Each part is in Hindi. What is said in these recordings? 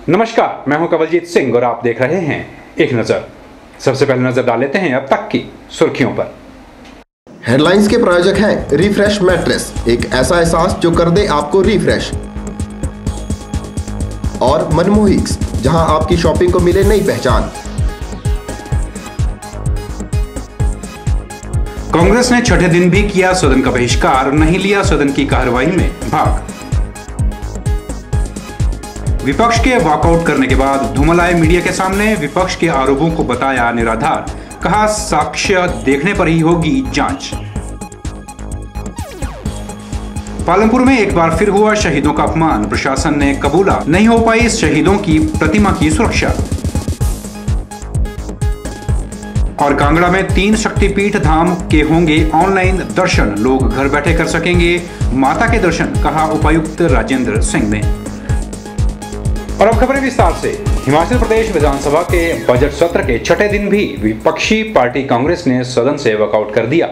नमस्कार, मैं हूं कवलजीत सिंह और आप देख रहे हैं एक नजर। सबसे पहले नजर डाल लेते हैं अब तक की सुर्खियों पर। हेडलाइंस के प्रायोजक हैं रिफ्रेश मैट्रेस, एक ऐसा एहसास जो कर दे आपको रिफ्रेश। और मनमोहिक्स, जहां आपकी शॉपिंग को मिले नई पहचान। कांग्रेस ने छठे दिन भी किया सदन का बहिष्कार, नहीं लिया सदन की कार्यवाही में भाग। विपक्ष के वॉकआउट करने के बाद धूमल आए मीडिया के सामने, विपक्ष के आरोपों को बताया निराधार, कहा साक्ष्य देखने पर ही होगी जांच। पालमपुर में एक बार फिर हुआ शहीदों का अपमान, प्रशासन ने कबूला नहीं हो पाई शहीदों की प्रतिमा की सुरक्षा। और कांगड़ा में 3 शक्तिपीठ धाम के होंगे ऑनलाइन दर्शन, लोग घर बैठे कर सकेंगे माता के दर्शन, कहा उपायुक्त राजेंद्र सिंह ने। और अब खबरें विस्तार से। हिमाचल प्रदेश विधानसभा के बजट सत्र के छठे दिन भी विपक्षी पार्टी कांग्रेस ने सदन से वॉकआउट कर दिया।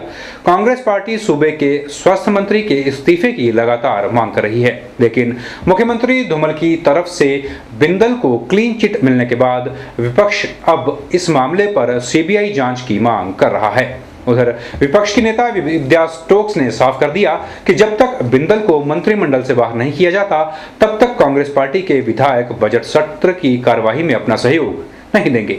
कांग्रेस पार्टी सूबे के स्वास्थ्य मंत्री के इस्तीफे की लगातार मांग कर रही है, लेकिन मुख्यमंत्री धूमल की तरफ से बिंदल को क्लीन चिट मिलने के बाद विपक्ष अब इस मामले पर सीबीआई जांच की मांग कर रहा है। उधर विपक्ष की नेता विद्या स्टोक्स ने साफ कर दिया कि जब तक बिंदल को मंत्रिमंडल से बाहर नहीं किया जाता, तब तक कांग्रेस पार्टी के विधायक बजट सत्र की कार्यवाही में अपना सहयोग नहीं देंगे।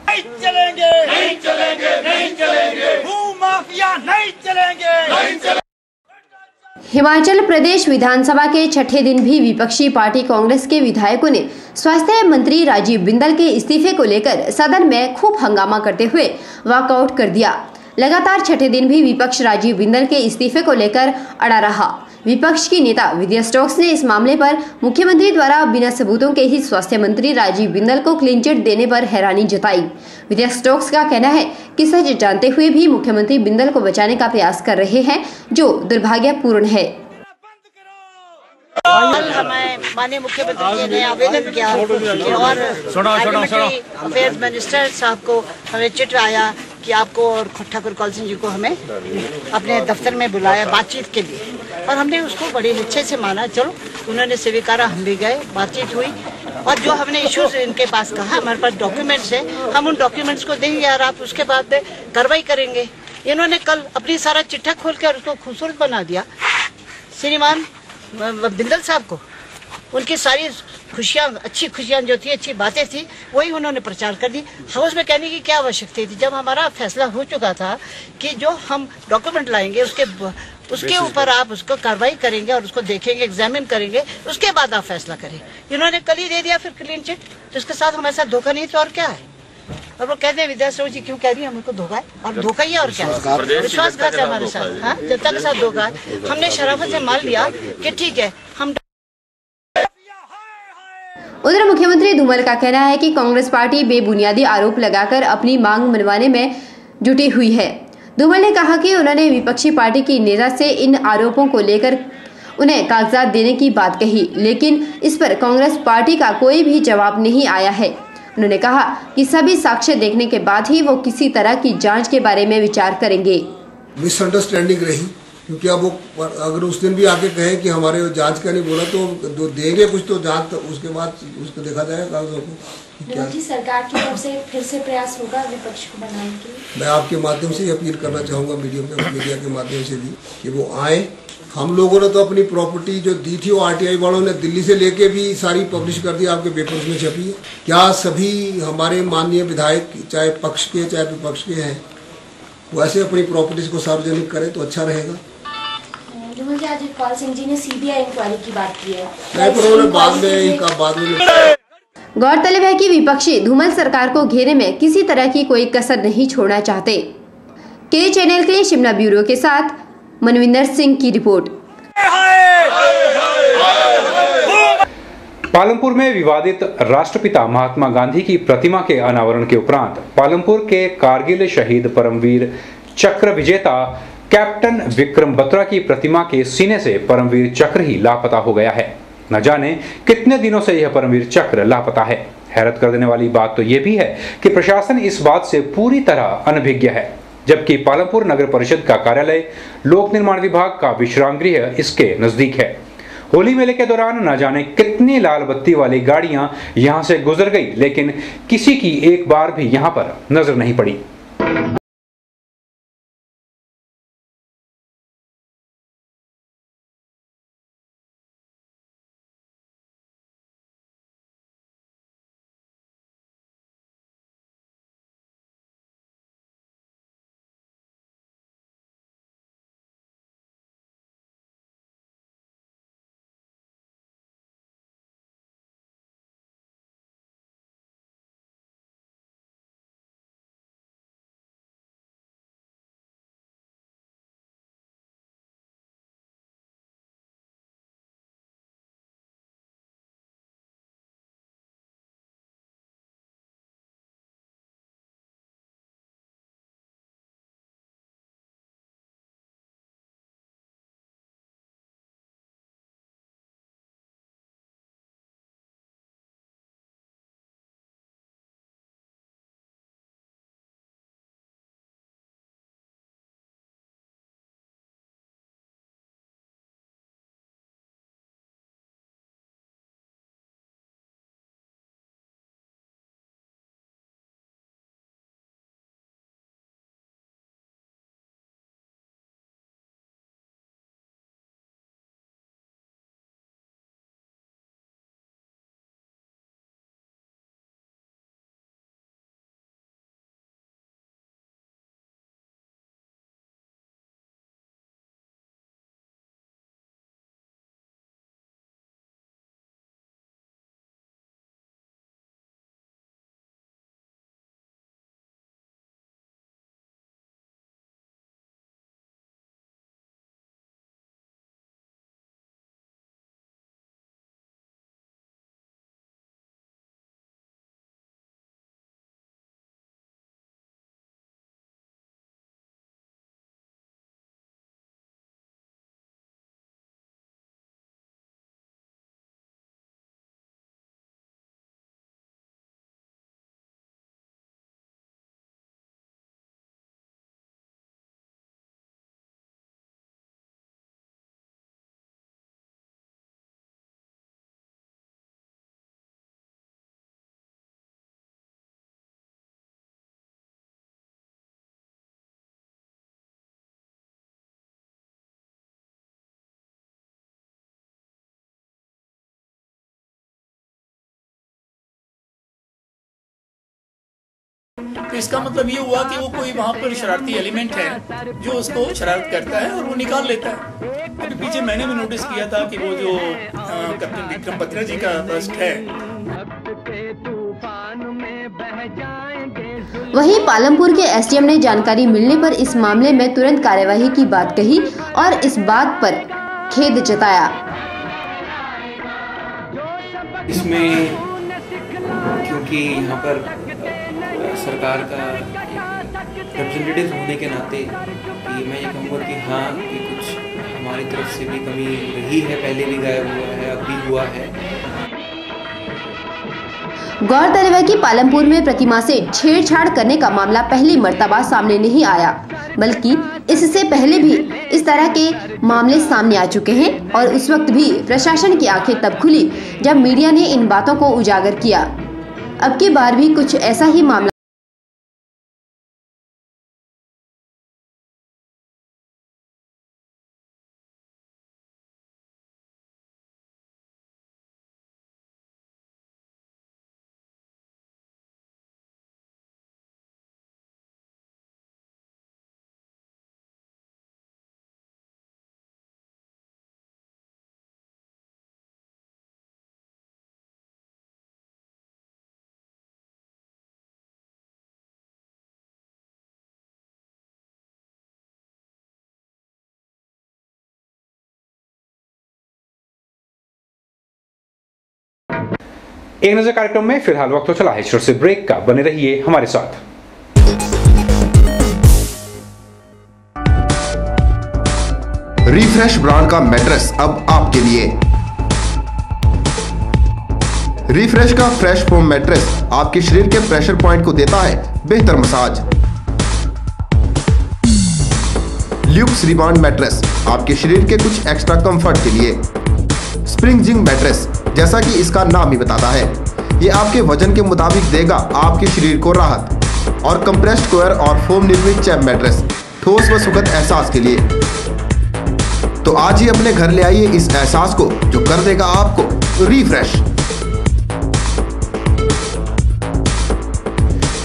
नहीं चलेंगे, नहीं चलेंगे, नहीं चलेंगे, भूमाफिया नहीं चलेंगे, नहीं चलेंगे। हिमाचल प्रदेश विधानसभा के छठे दिन भी विपक्षी पार्टी कांग्रेस के विधायकों ने स्वास्थ्य मंत्री राजीव बिंदल के इस्तीफे को लेकर सदन में खूब हंगामा करते हुए वॉकआउट कर दिया। लगातार छठे दिन भी विपक्ष राजीव बिंदल के इस्तीफे को लेकर अड़ा रहा। विपक्ष की नेता विद्या स्टोक्स ने इस मामले पर मुख्यमंत्री द्वारा बिना सबूतों के ही स्वास्थ्य मंत्री राजीव बिंदल को क्लीन चिट देने पर हैरानी जताई। विद्या स्टोक्स का कहना है कि सच जानते हुए भी मुख्यमंत्री बिंदल को बचाने का प्रयास कर रहे हैं, जो दुर्भाग्यपूर्ण है। कल हमें माननीय मुख्यमंत्री जी ने आवेदन किया और अफेयर्स मिनिस्टर साहब को हमें चिट आया कि आपको और ठाकुर कौल सिंह जी को हमें अपने दफ्तर में बुलाया बातचीत के लिए, और हमने उसको बड़े अच्छे से माना। चलो, उन्होंने स्वीकारा, हम भी गए, बातचीत हुई और जो हमने इश्यूज इनके पास कहा, हमारे पास डॉक्यूमेंट्स है, हम उन डॉक्यूमेंट्स को देंगे और आप उसके बाद कार्रवाई करेंगे। इन्होंने कल अपनी सारा चिट्ठा खोल कर उसको खूबसूरत बना दिया। श्रीमान बिंदल साहब को उनकी सारी खुशियाँ, अच्छी खुशियाँ जो थी, अच्छी बातें थी, वही उन्होंने प्रचार कर दी। हाउस में कहने की क्या आवश्यकता थी, जब हमारा फैसला हो चुका था कि जो हम डॉक्यूमेंट लाएंगे उसके ऊपर आप उसको कार्रवाई करेंगे और उसको देखेंगे, एग्जामिन करेंगे, उसके बाद आप फैसला करें। इन्होंने कल ही दे दिया फिर क्लीन चिट, जिसके साथ हमारे साथ धोखा नहीं था और क्या है। और वो कहते हैं विद्या स्टोक्स जी क्यों कह रही है हमको धोखा है, और धोखा ही है और क्या है, विश्वासघात है हमारे साथ। हाँ, जनता के साथ धोखा है। हमने शराफत से मान लिया कि ठीक है हम। उधर मुख्यमंत्री धूमल का कहना है कि कांग्रेस पार्टी बेबुनियादी आरोप लगाकर अपनी मांग मनवाने में जुटी हुई है। धूमल ने कहा कि उन्होंने विपक्षी पार्टी की नेता से इन आरोपों को लेकर उन्हें कागजात देने की बात कही, लेकिन इस पर कांग्रेस पार्टी का कोई भी जवाब नहीं आया है। उन्होंने कहा कि सभी साक्ष्य देखने के बाद ही वो किसी तरह की जांच के बारे में विचार करेंगे। मिसअंडरस्टैंडिंग रही, क्योंकि अब वो अगर उस दिन भी आके कहे कि हमारे जांच का नहीं बोला तो देंगे कुछ, तो जांच तो उसके बाद उसको देखा जाएगा कागजों को। क्या सरकार की तरफ से फिर से प्रयास होगा विपक्ष को बनाने के लिए? मैं आपके माध्यम से अपील करना चाहूँगा मीडिया के माध्यम से भी कि वो आए। हम लोगों ने तो अपनी प्रॉपर्टी जो दी थी वो आरटीआई वालों ने दिल्ली से लेके भी सारी पब्लिश कर दी, आपके पेपर्स में छपी है। क्या सभी हमारे माननीय विधायक चाहे पक्ष के चाहे विपक्ष के हैं वैसे अपनी प्रॉपर्टीज को सार्वजनिक करें तो अच्छा रहेगा। आज कौल सिंह जी ने सीबीआई इंक्वायरी की बात की है, बाद में गौरतलब है कि विपक्षी धूमल सरकार को घेरे में किसी तरह की कोई कसर नहीं छोड़ना चाहते। के चैनल के लिए शिमला ब्यूरो के साथ मनविंदर सिंह की रिपोर्ट। पालमपुर में विवादित राष्ट्रपिता महात्मा गांधी की प्रतिमा के अनावरण के उपरांत पालमपुर के कारगिल शहीद परमवीर चक्र विजेता कैप्टन विक्रम बत्रा की प्रतिमा के सीने से परमवीर चक्र ही लापता हो गया है। न जाने कितने दिनों से यह परमवीर चक्र लापता है। हैरत कर देने वाली बात तो यह भी है कि प्रशासन इस बात से पूरी तरह अनभिज्ञ है, जबकि पालमपुर नगर परिषद का कार्यालय, लोक निर्माण विभाग का विश्राम गृह इसके नजदीक है। होली मेले के दौरान न जाने कितनी लाल बत्ती वाली गाड़ियां यहां से गुजर गई, लेकिन किसी की एक बार भी यहां पर नजर नहीं पड़ी। तो इसका मतलब ये हुआ कि वो कोई वहाँ पर शरारती एलिमेंट है जो उसको शरारत करता है और वो निकाल लेता है। अभी पीछे मैंने भी नोटिस किया था कि वो जो कैप्टन विक्रम बत्रा जी का बस्ट है। वहीं पालमपुर के एसडीएम ने जानकारी मिलने पर इस मामले में तुरंत कार्यवाही की बात कही और इस बात पर खेद जताया। इसमें क्योंकि यहाँ पर सरकार का रिप्रेजेंटेटिव होने के नाते कि मैं ये कहूँगा कि हाँ कि कुछ हमारी तरफ से भी कमी रही है, पहले भी गायब हुआ है, अब भी हुआ है। गौरतलब है कि पालमपुर में प्रतिमा से छेड़छाड़ करने का मामला पहली मर्तबा सामने नहीं आया, बल्कि इससे पहले भी इस तरह के मामले सामने आ चुके हैं और उस वक्त भी प्रशासन की आंखें तब खुली जब मीडिया ने इन बातों को उजागर किया। अब की बार भी कुछ ऐसा ही मामला एक नजर कार्यक्रम में फिलहाल वक्त तो चला है छोटे से ब्रेक का, बने रहिए हमारे साथ। रिफ्रेश ब्रांड का मैट्रेस अब आपके लिए। रिफ्रेश का फ्रेश फोम मैट्रेस आपके शरीर के प्रेशर पॉइंट को देता है बेहतर मसाज। ल्यूक्स रिबाउंड मैट्रेस आपके शरीर के कुछ एक्स्ट्रा कंफर्ट के लिए। स्प्रिंग जिंक मैट्रेस, जैसा कि इसका नाम ही बताता है, ये आपके वजन के मुताबिक देगा आपके शरीर को राहत। और कंप्रेस्ड कोयर और फोम निर्मित चैप मैट्रेस, ठोस व सुखद एहसास के लिए। तो आज ही अपने घर ले आइए इस एहसास को, जो कर देगा आपको रिफ्रेश।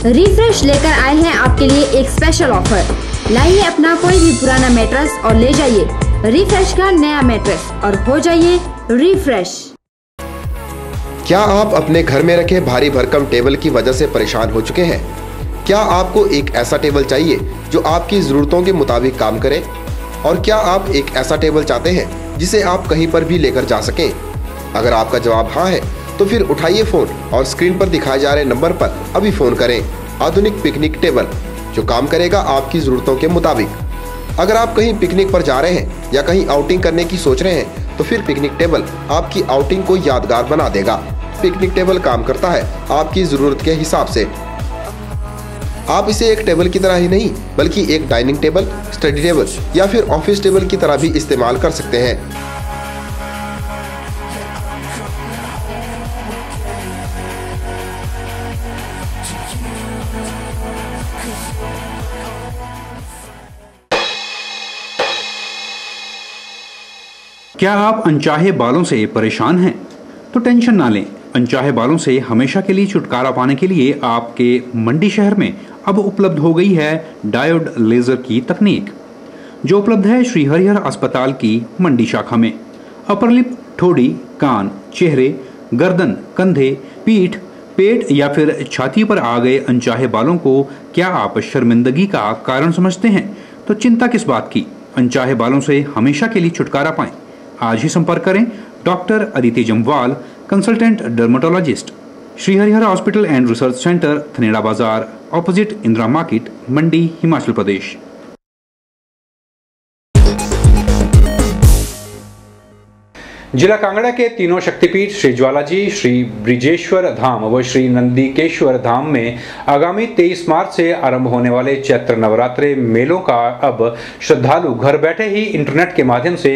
रिफ्रेश लेकर आए हैं आपके लिए एक स्पेशल ऑफर। लाइए अपना कोई भी पुराना मैट्रेस और ले जाइए रिफ्रेश का नया मैट्रेस और हो जाइए रिफ्रेश। क्या आप अपने घर में रखे भारी भरकम टेबल की वजह से परेशान हो चुके हैं? क्या आपको एक ऐसा टेबल चाहिए जो आपकी जरूरतों के मुताबिक काम करे? और क्या आप एक ऐसा टेबल चाहते हैं जिसे आप कहीं पर भी लेकर जा सकें? अगर आपका जवाब हाँ है तो फिर उठाइए फोन और स्क्रीन पर दिखाए जा रहे नंबर पर अभी फोन करें। आधुनिक पिकनिक टेबल, जो काम करेगा आपकी जरूरतों के मुताबिक। अगर आप कहीं पिकनिक पर जा रहे हैं या कहीं आउटिंग करने की सोच रहे हैं तो फिर पिकनिक टेबल आपकी आउटिंग को यादगार बना देगा। पिकनिक टेबल काम करता है आपकी जरूरत के हिसाब से। आप इसे एक टेबल की तरह ही नहीं बल्कि एक डाइनिंग टेबल, स्टडी टेबल या फिर ऑफिस टेबल की तरह भी इस्तेमाल कर सकते हैं। क्या आप अनचाहे बालों से परेशान हैं? तो टेंशन ना लें। अनचाहे बालों से हमेशा के लिए छुटकारा पाने के लिए आपके मंडी शहर में अब उपलब्ध हो गई है डायोड लेजर की तकनीक, जो उपलब्ध है श्री हरिहर अस्पताल की मंडी शाखा में। अपर लिप, ठोड़ी, कान, चेहरे, गर्दन, कंधे, पीठ, पेट या फिर छाती पर आ गए अनचाहे बालों को क्या आप शर्मिंदगी का कारण समझते हैं? तो चिंता किस बात की। अनचाहे बालों से हमेशा के लिए छुटकारा पाएं। आज ही संपर्क करें doctor Aditi Jamwal, consultant dermatologist, Shri Harihar hospital and research centre, Thaneda बाजार, ऑपोजिट इंदिरा मार्केट, मंडी, हिमाचल प्रदेश। जिला कांगड़ा के तीनों शक्तिपीठ श्री ज्वालाजी, श्री ब्रिजेश्वर धाम व श्री नंदीकेश्वर धाम में आगामी 23 मार्च से आरंभ होने वाले चैत्र नवरात्रे मेलों का अब श्रद्धालु घर बैठे ही इंटरनेट के माध्यम से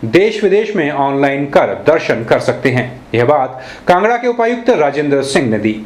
देश विदेश में ऑनलाइन कर दर्शन कर सकते हैं। यह बात कांगड़ा के उपायुक्त राजेंद्र सिंह ने दी।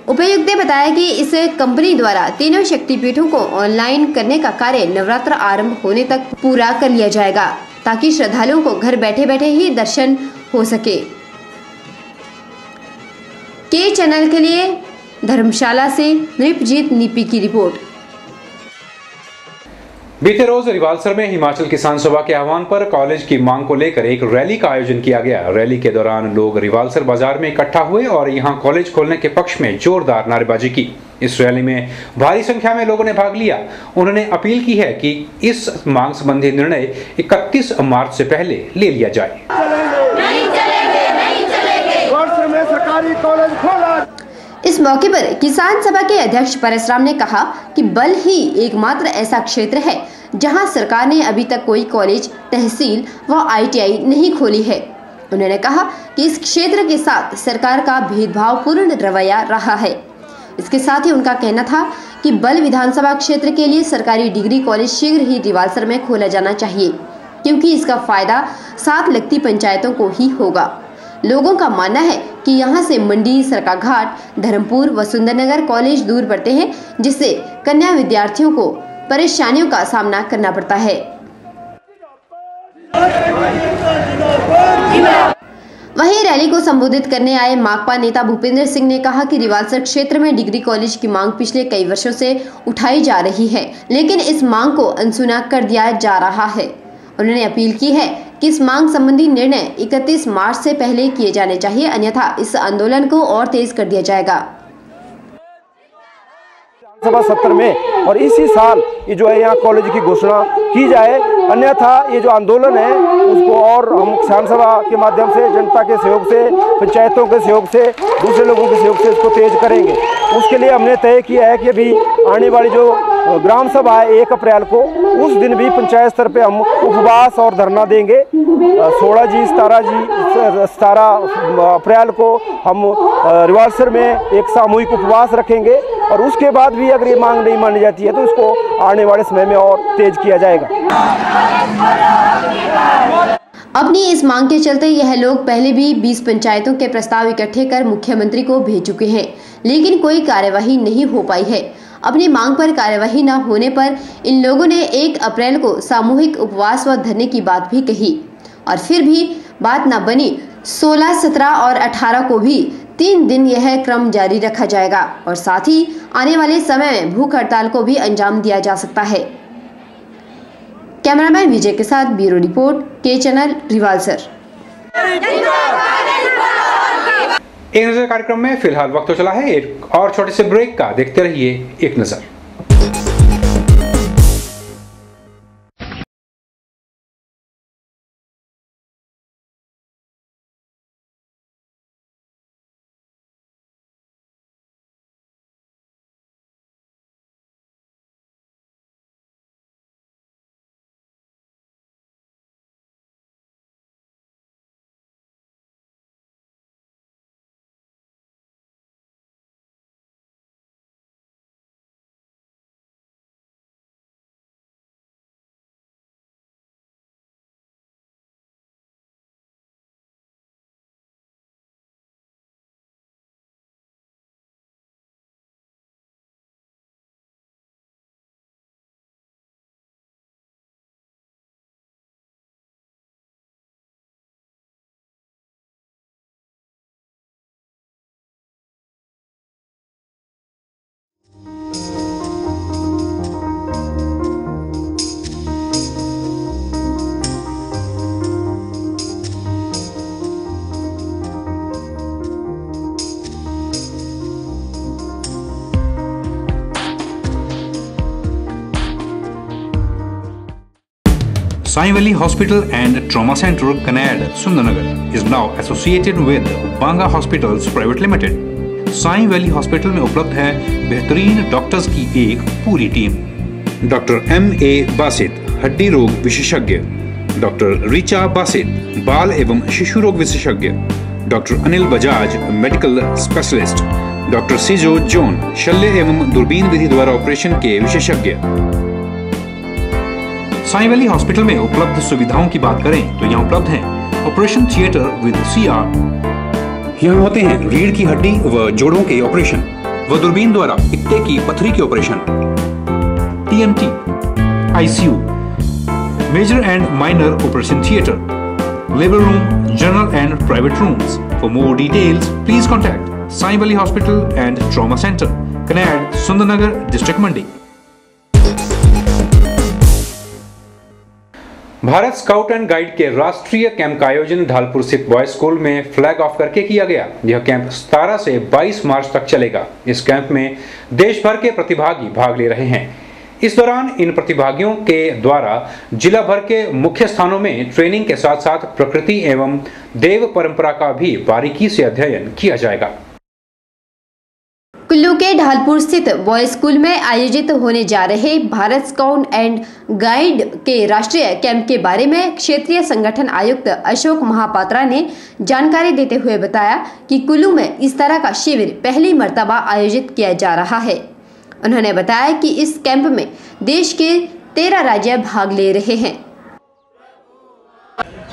उपायुक्त ने बताया कि इस कंपनी द्वारा तीनों शक्तिपीठों को ऑनलाइन करने का कार्य नवरात्र आरंभ होने तक पूरा कर लिया जाएगा, ताकि श्रद्धालुओं को घर बैठे बैठे ही दर्शन हो सके। के चैनल के लिए धर्मशाला से नृपजीत नीपी की रिपोर्ट। बीते रोज रिवालसर में हिमाचल किसान सभा के आह्वान पर कॉलेज की मांग को लेकर एक रैली का आयोजन किया गया। रैली के दौरान लोग रिवालसर बाजार में इकट्ठा हुए और यहां कॉलेज खोलने के पक्ष में जोरदार नारेबाजी की। इस रैली में भारी संख्या में लोगों ने भाग लिया। उन्होंने अपील की है कि इस मांग संबंधी निर्णय 31 मार्च से पहले ले लिया जाए। इस मौके पर किसान सभा के अध्यक्ष परसराम ने कहा कि बल ही एकमात्र ऐसा क्षेत्र है जहां सरकार ने अभी तक कोई कॉलेज, तहसील व ITI नहीं खोली है। उन्होंने कहा कि इस क्षेत्र के साथ सरकार का भेदभावपूर्ण रवैया रहा है। इसके साथ ही उनका कहना था कि बल विधानसभा क्षेत्र के लिए सरकारी डिग्री कॉलेज शीघ्र ही रिवालसर में खोला जाना चाहिए, क्योंकि इसका फायदा साथ लगती पंचायतों को ही होगा। लोगों का मानना है कि यहां से मंडी, सरकाघाट, धर्मपुर व सुंदरनगर कॉलेज दूर पड़ते हैं, जिससे कन्या विद्यार्थियों को परेशानियों का सामना करना पड़ता है। वहीं रैली को संबोधित करने आए माकपा नेता भूपेंद्र सिंह ने कहा कि रिवालसर क्षेत्र में डिग्री कॉलेज की मांग पिछले कई वर्षों से उठाई जा रही है, लेकिन इस मांग को अनसुना कर दिया जा रहा है। उन्होंने अपील की है कि इस मांग संबंधी निर्णय 31 मार्च से पहले किए जाने चाहिए, अन्यथा इस आंदोलन को और तेज कर दिया जाएगा। विधानसभा सत्र में और इसी साल ये जो है यहाँ कॉलेज की घोषणा की जाए, अन्यथा ये जो आंदोलन है उसको और हम किसान सभा के माध्यम से, जनता के सहयोग से, पंचायतों के सहयोग से, दूसरे लोगों के सहयोग से इसको तेज करेंगे। उसके लिए हमने तय किया है कि अभी आने वाली जो ग्राम सभा है 1 अप्रैल को, उस दिन भी पंचायत स्तर पे हम उपवास और धरना देंगे। 17 अप्रैल को हम रिवालसर में एक सामूहिक उपवास रखेंगे और उसके बाद भी अगर ये मांग नहीं मानी जाती है तो इसको आने वाले समय में और तेज किया जाएगा। अपनी इस मांग के चलते यह लोग पहले भी 20 पंचायतों के प्रस्ताव इकट्ठे कर मुख्यमंत्री को भेज चुके हैं, लेकिन कोई कार्यवाही नहीं हो पाई है। अपनी मांग पर कार्यवाही न होने पर इन लोगों ने 1 अप्रैल को सामूहिक उपवास व धरने की बात भी कही और फिर भी बात न बनी। 16, 17 और 18 को भी 3 दिन यह क्रम जारी रखा जाएगा और साथ ही आने वाले समय में भूख हड़ताल को भी अंजाम दिया जा सकता है। कैमरामैन विजय के साथ ब्यूरो रिपोर्ट, के चैनल, रिवालसर। एक नजर कार्यक्रम में फिलहाल वक्त तो चला है एक और छोटे से ब्रेक का, देखते रहिए एक नजर। Sai Valley Hospital and Trauma Center, Kanad, Sundarnagar is now associated with Banga Hospitals Private Limited. Sai valley hospital में उपलब्ध है बेहतरीन डॉक्टर्स की एक पूरी टीम। Doctor M.A. बासित, हड्डी रोग विशेषज्ञ, डॉक्टर रिचा बासित, बाल एवं शिशु रोग विशेषज्ञ, doctor Anil Bajaj, medical specialist, doctor Sijo John, शल्य एवं दूरबीन विधि द्वारा ऑपरेशन के विशेषज्ञ। साई वैली हॉस्पिटल में उपलब्ध सुविधाओं की बात करें तो यहाँ उपलब्ध है ऑपरेशन थिएटर विद CR, यहाँ होते हैं रीढ़ की हड्डी व जोड़ों के ऑपरेशन व दूरबीन द्वारा इक्ते की पथरी के operation, TMT, ICU, major and minor operation theatre, labour room, general and private rooms. For more details please contact Sai valley hospital and trauma centre, Kanaid, Sundernagar, district Mandi. Bharat scout and guide के राष्ट्रीय कैंप का आयोजन ढालपुर स्थित बॉयज स्कूल में फ्लैग ऑफ करके किया गया। यह कैंप 17 से 22 मार्च तक चलेगा। इस कैंप में देश भर के प्रतिभागी भाग ले रहे हैं। इस दौरान इन प्रतिभागियों के द्वारा जिला भर के मुख्य स्थानों में ट्रेनिंग के साथ साथ प्रकृति एवं देव परंपरा का भी बारीकी से अध्ययन किया जाएगा। कुल्लू के ढालपुर स्थित बॉयज स्कूल में आयोजित होने जा रहे भारत स्काउट एंड गाइड के राष्ट्रीय कैंप के बारे में क्षेत्रीय संगठन आयुक्त अशोक महापात्रा ने जानकारी देते हुए बताया कि कुल्लू में इस तरह का शिविर पहली मर्तबा आयोजित किया जा रहा है। उन्होंने बताया कि इस कैंप में देश के 13 राज्य भाग ले रहे हैं।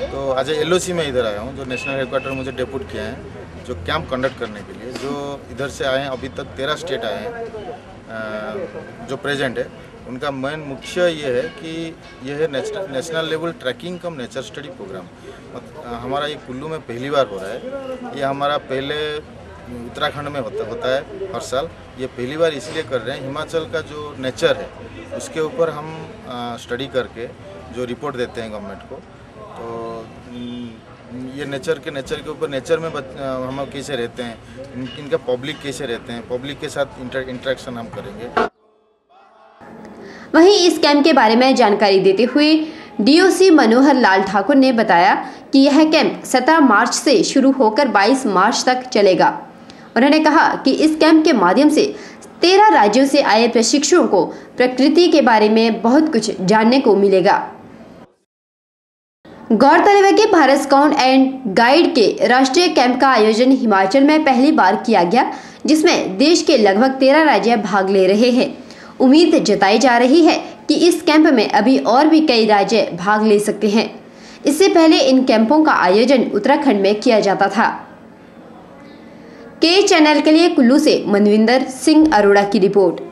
तो आज LOC में इधर आया हूँ, जो नेशनल हेडक्वार्टर मुझे डेप्यूट किया है जो कैंप कंडक्ट करने के लिए। जो इधर से आए हैं, अभी तक 13 स्टेट आए हैं जो प्रेजेंट है। उनका मेन मुख्य ये है कि यह है नेशनल लेवल ट्रैकिंग कम नेचर स्टडी प्रोग्राम। हमारा ये कुल्लू में पहली बार हो रहा है। ये हमारा पहले उत्तराखंड में होता है हर साल। ये पहली बार इसलिए कर रहे हैं, हिमाचल का जो नेचर है उसके ऊपर हम स्टडी करके जो रिपोर्ट देते हैं गवर्नमेंट को। तो ये नेचर के ऊपर नेचर में हम कैसे रहते हैं, इनका पब्लिक कैसे रहते हैं, पब्लिक के साथ इंटरेक्शन हम करेंगे। वहीं इस कैंप के बारे में जानकारी देते हुए DOC मनोहर लाल ठाकुर ने बताया कि यह कैंप 17 मार्च से शुरू होकर 22 मार्च तक चलेगा। उन्होंने कहा कि इस कैंप के माध्यम से 13 राज्यों से आए प्रशिक्षुओं को प्रकृति के बारे में बहुत कुछ जानने को मिलेगा। गौरतलब है कि भारत स्काउट एंड गाइड के राष्ट्रीय कैंप का आयोजन हिमाचल में पहली बार किया गया, जिसमें देश के लगभग 13 राज्य भाग ले रहे हैं। उम्मीद जताई जा रही है कि इस कैंप में अभी और भी कई राज्य भाग ले सकते हैं। इससे पहले इन कैंपों का आयोजन उत्तराखंड में किया जाता था। के चैनल के लिए कुल्लू से मनविंदर सिंह अरोड़ा की रिपोर्ट।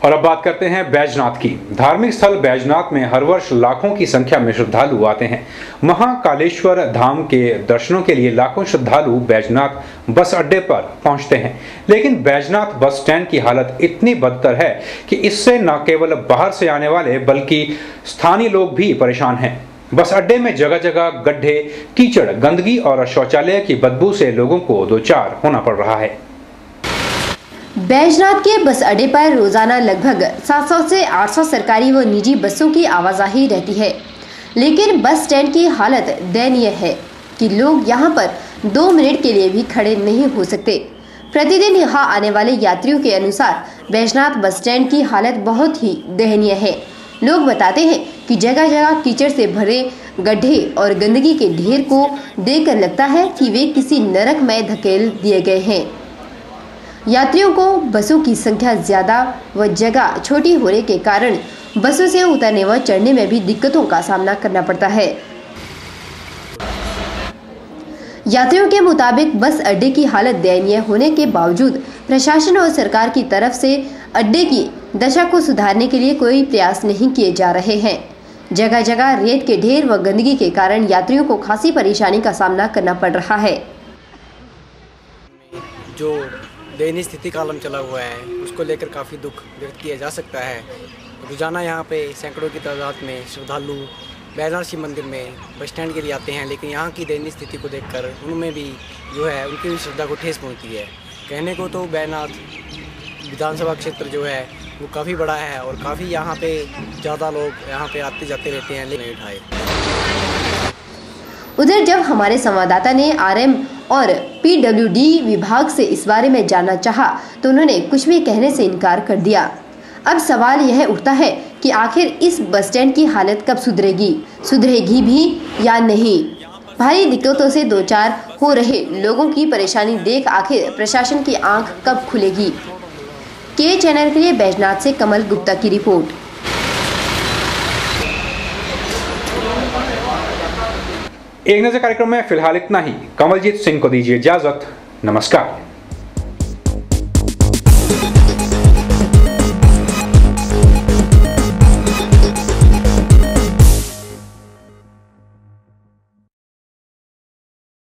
और अब बात करते हैं बैजनाथ की। धार्मिक स्थल बैजनाथ में हर वर्ष लाखों की संख्या में श्रद्धालु आते हैं। महाकालेश्वर धाम के दर्शनों के लिए लाखों श्रद्धालु बैजनाथ बस अड्डे पर पहुंचते हैं, लेकिन बैजनाथ बस स्टैंड की हालत इतनी बदतर है कि इससे न केवल बाहर से आने वाले बल्कि स्थानीय लोग भी परेशान हैं। बस अड्डे में जगह जगह गड्ढे, कीचड़, गंदगी और शौचालय की बदबू से लोगों को दो चार होना पड़ रहा है। बैजनाथ के बस अड्डे पर रोजाना लगभग 700 से 800 सरकारी व निजी बसों की आवाजाही रहती है, लेकिन बस स्टैंड की हालत दयनीय है कि लोग यहां पर 2 मिनट के लिए भी खड़े नहीं हो सकते। प्रतिदिन यहां आने वाले यात्रियों के अनुसार बैजनाथ बस स्टैंड की हालत बहुत ही दयनीय है। लोग बताते हैं कि जगह जगह कीचड़ से भरे गड्ढे और गंदगी के ढेर को देखकर लगता है कि वे किसी नरक में धकेल दिए गए हैं। यात्रियों को बसों की संख्या ज्यादा व जगह छोटी होने के कारण बसों से उतरने व चढ़ने में भी दिक्कतों का सामना करना पड़ता है। यात्रियों के मुताबिक बस अड्डे की हालत दयनीय होने के बावजूद प्रशासन और सरकार की तरफ से अड्डे की दशा को सुधारने के लिए कोई प्रयास नहीं किए जा रहे हैं। जगह जगह रेत के ढेर व गंदगी के कारण यात्रियों को खासी परेशानी का सामना करना पड़ रहा है। जो दयनीय स्थिति का आलम चला हुआ है उसको लेकर काफ़ी दुख व्यक्त किया जा सकता है। रोजाना यहाँ पे सैकड़ों की तादाद में श्रद्धालु बैजनाथ शिव मंदिर में बस स्टैंड के लिए आते हैं, लेकिन यहाँ की दयनीय स्थिति को देखकर उनमें भी जो है उनकी भी श्रद्धा को ठेस पहुँचती है। कहने को तो बैजनाथ विधानसभा क्षेत्र जो है वो काफ़ी बड़ा है और काफ़ी यहाँ पे ज़्यादा लोग यहाँ पे आते जाते रहते हैं, लेकिन नहीं उठाए। उधर जब हमारे संवाददाता ने RM और PWD विभाग से इस बारे में जानना चाहा तो उन्होंने कुछ भी कहने से इनकार कर दिया। अब सवाल यह उठता है कि आखिर इस बस स्टैंड की हालत कब सुधरेगी भी या नहीं। भारी दिक्कतों से दो चार हो रहे लोगों की परेशानी देख आखिर प्रशासन की आंख कब खुलेगी। के चैनल के लिए बैजनाथ से कमल गुप्ता की रिपोर्ट। एक नजर कार्यक्रम में फिलहाल इतना ही। कमलजीत सिंह को दीजिए इजाजत। नमस्कार।